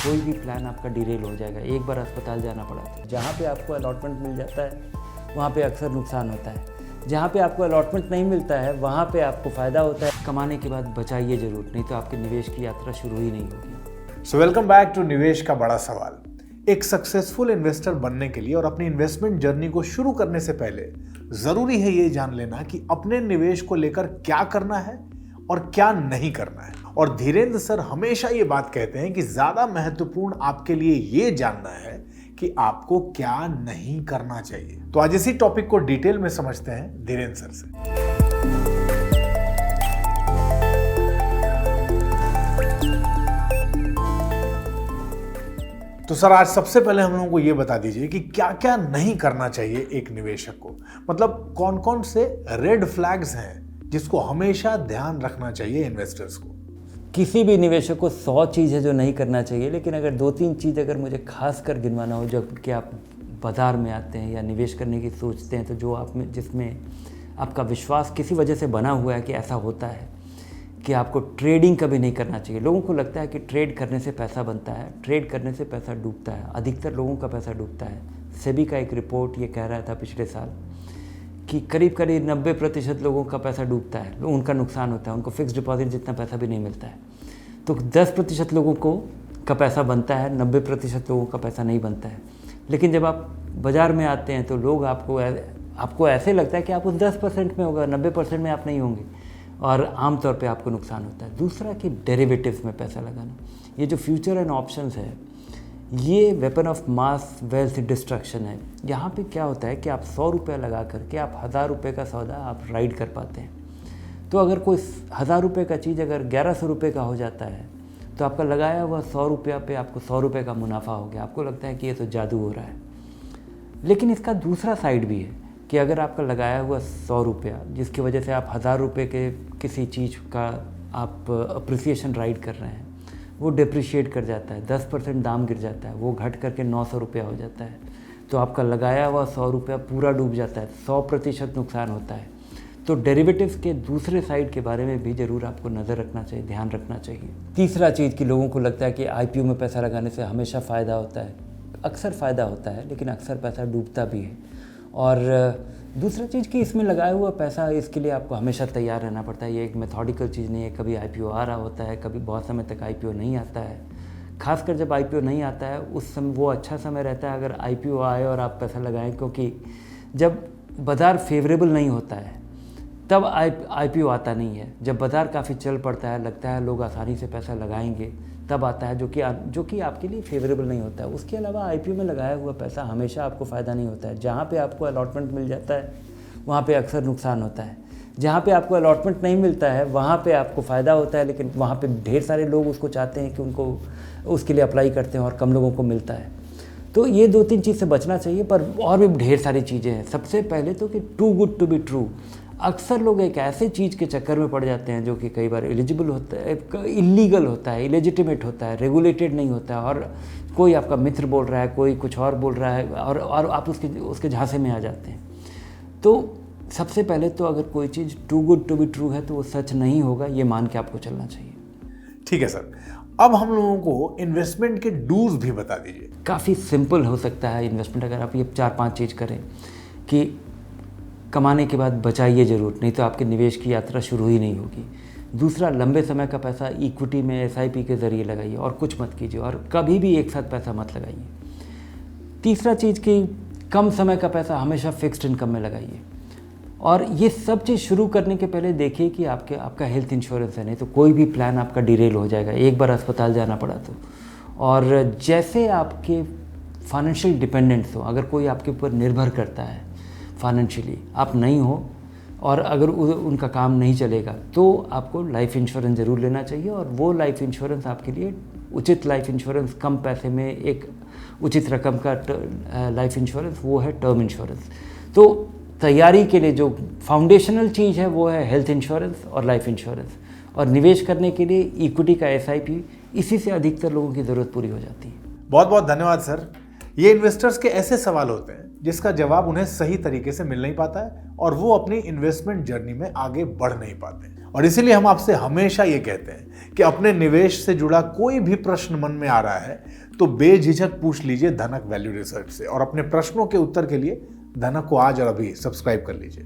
कोई भी प्लान आपका डिरेल हो जाएगा। एक बार अस्पताल जाना पड़ा था। जहाँ पे आपको अलॉटमेंट मिल जाता है वहाँ पे अक्सर नुकसान होता है, जहाँ पे आपको अलॉटमेंट नहीं मिलता है वहाँ पे आपको फ़ायदा होता है। कमाने के बाद बचाइए ज़रूर, नहीं तो आपके निवेश की यात्रा शुरू ही नहीं होगी। सो वेलकम बैक टू निवेश का बड़ा सवाल। एक सक्सेसफुल इन्वेस्टर बनने के लिए और अपनी इन्वेस्टमेंट जर्नी को शुरू करने से पहले जरूरी है ये जान लेना कि अपने निवेश को लेकर क्या करना है और क्या नहीं करना है। और धीरेन्द्र सर हमेशा ये बात कहते हैं कि ज्यादा महत्वपूर्ण आपके लिए ये जानना है कि आपको क्या नहीं करना चाहिए। तो आज इसी टॉपिक को डिटेल में समझते हैं धीरेन्द्र सर से। तो सर आज सबसे पहले हम लोगों को ये बता दीजिए कि क्या क्या नहीं करना चाहिए एक निवेशक को। मतलब कौन कौन से रेड फ्लैग्स हैं जिसको हमेशा ध्यान रखना चाहिए इन्वेस्टर्स को। किसी भी निवेशक को 100 चीज़ है जो नहीं करना चाहिए, लेकिन अगर 2-3 चीज़ अगर मुझे खास कर गिनवाना हो जब कि आप बाज़ार में आते हैं या निवेश करने की सोचते हैं, तो जो आप में जिसमें आपका विश्वास किसी वजह से बना हुआ है कि ऐसा होता है कि आपको ट्रेडिंग कभी नहीं करना चाहिए। लोगों को लगता है कि ट्रेड करने से पैसा बनता है, ट्रेड करने से पैसा डूबता है। अधिकतर लोगों का पैसा डूबता है। सेबी का एक रिपोर्ट ये कह रहा था पिछले साल कि करीब 90% लोगों का पैसा डूबता है, उनका नुकसान होता है, उनको फिक्स डिपॉजिट जितना पैसा भी नहीं मिलता है। तो 10% लोगों का पैसा बनता है, 90% लोगों का पैसा नहीं बनता है। लेकिन जब आप बाज़ार में आते हैं तो लोग आपको ऐसे लगता है कि आप उस 10% में होगा, 90% में आप नहीं होंगे, और आमतौर पे आपको नुकसान होता है। दूसरा कि डेरिवेटिव्स में पैसा लगाना, ये जो फ्यूचर एंड ऑप्शंस है ये weapon of mass wealth destruction है। यहाँ पे क्या होता है कि आप 100 रुपये लगा करके आप 1000 रुपये का सौदा आप राइड कर पाते हैं। तो अगर कोई 1000 रुपये का चीज़ अगर 1100 रुपये का हो जाता है तो आपका लगाया हुआ 100 रुपया पे आपको 100 रुपये का मुनाफा हो गया। आपको लगता है कि ये तो जादू हो रहा है। लेकिन इसका दूसरा साइड भी है कि अगर आपका लगाया हुआ 100 रुपया जिसकी वजह से आप 1000 रुपये के किसी चीज़ का आप अप्रिसिएशन राइड कर रहे हैं, वो डिप्रिशिएट कर जाता है, 10% दाम गिर जाता है, वो घट करके 900 रुपया हो जाता है, तो आपका लगाया हुआ 100 रुपया पूरा डूब जाता है, 100% नुकसान होता है। तो डेरिवेटिव्स के दूसरे साइड के बारे में भी ज़रूर आपको नज़र रखना चाहिए, ध्यान रखना चाहिए। तीसरा चीज़ कि लोगों को लगता है कि IPO में पैसा लगाने से हमेशा फ़ायदा होता है। अक्सर फ़ायदा होता है, लेकिन अक्सर पैसा डूबता भी है। और दूसरा चीज़ कि इसमें लगाया हुआ पैसा, इसके लिए आपको हमेशा तैयार रहना पड़ता है। ये एक मेथोडिकल चीज़ नहीं है। कभी IPO आ रहा होता है, कभी बहुत समय तक IPO नहीं आता है। खासकर जब IPO नहीं आता है उस समय वो अच्छा समय रहता है अगर IPO आए और आप पैसा लगाएं, क्योंकि जब बाज़ार फेवरेबल नहीं होता है तब IPO आता नहीं है। जब बाज़ार काफ़ी चल पड़ता है, लगता है लोग आसानी से पैसा लगाएंगे, तब आता है जो कि आपके लिए फेवरेबल नहीं होता है। उसके अलावा IPO में लगाया हुआ पैसा हमेशा आपको फ़ायदा नहीं होता है। जहाँ पे आपको अलॉटमेंट मिल जाता है वहाँ पे अक्सर नुकसान होता है। जहाँ पे आपको अलॉटमेंट नहीं मिलता है वहाँ पे आपको फ़ायदा होता है, लेकिन वहाँ पे ढेर सारे लोग उसको चाहते हैं कि उनको उसके लिए अप्लाई करते हैं और कम लोगों को मिलता है। तो ये 2-3 चीज़ से बचना चाहिए। पर और भी ढेर सारी चीज़ें हैं। सबसे पहले तो कि too good to be true. अक्सर लोग एक ऐसे चीज़ के चक्कर में पड़ जाते हैं जो कि कई बार एलिजिबल होता है, इलीगल होता है, इलेजिटिमेट होता है, रेगुलेटेड नहीं होता है, और कोई आपका मित्र बोल रहा है, कोई कुछ और बोल रहा है, और आप उसके झांसे में आ जाते हैं। तो सबसे पहले तो अगर कोई चीज़ too good to be true है तो वो सच नहीं होगा, ये मान के आपको चलना चाहिए। ठीक है सर, अब हम लोगों को इन्वेस्टमेंट के डूज भी बता दीजिए। काफ़ी सिंपल हो सकता है इन्वेस्टमेंट अगर आप ये 4-5 चीज़ करें कि कमाने के बाद बचाइए ज़रूर, नहीं तो आपके निवेश की यात्रा शुरू ही नहीं होगी। दूसरा, लंबे समय का पैसा इक्विटी में SIP के ज़रिए लगाइए और कुछ मत कीजिए, और कभी भी एक साथ पैसा मत लगाइए। तीसरा चीज़ कि कम समय का पैसा हमेशा फिक्स्ड इनकम में लगाइए। और ये सब चीज़ शुरू करने के पहले देखिए कि आपका हेल्थ इंश्योरेंस है, नहीं तो कोई भी प्लान आपका डिरेल हो जाएगा। एक बार अस्पताल जाना पड़ा तो। और जैसे आपके फाइनेंशियल डिपेंडेंट्स हो, अगर कोई आपके ऊपर निर्भर करता है फाइनेंशियली, आप नहीं हो और अगर उनका काम नहीं चलेगा, तो आपको लाइफ इंश्योरेंस ज़रूर लेना चाहिए। और वो लाइफ इंश्योरेंस आपके लिए उचित लाइफ इंश्योरेंस, कम पैसे में एक उचित रकम का लाइफ इंश्योरेंस, वो है टर्म इंश्योरेंस। तो तैयारी के लिए जो फाउंडेशनल चीज़ है वो है हेल्थ इंश्योरेंस और लाइफ इंश्योरेंस। और निवेश करने के लिए इक्विटी का SIP, इसी से अधिकतर लोगों की ज़रूरत पूरी हो जाती है। बहुत बहुत धन्यवाद सर। ये इन्वेस्टर्स के ऐसे सवाल होते हैं जिसका जवाब उन्हें सही तरीके से मिल नहीं पाता है और वो अपनी इन्वेस्टमेंट जर्नी में आगे बढ़ नहीं पाते हैं। और इसीलिए हम आपसे हमेशा ये कहते हैं कि अपने निवेश से जुड़ा कोई भी प्रश्न मन में आ रहा है तो बेझिझक पूछ लीजिए धनक वैल्यू रिसर्च से, और अपने प्रश्नों के उत्तर के लिए धनक को आज और अभी सब्सक्राइब कर लीजिए।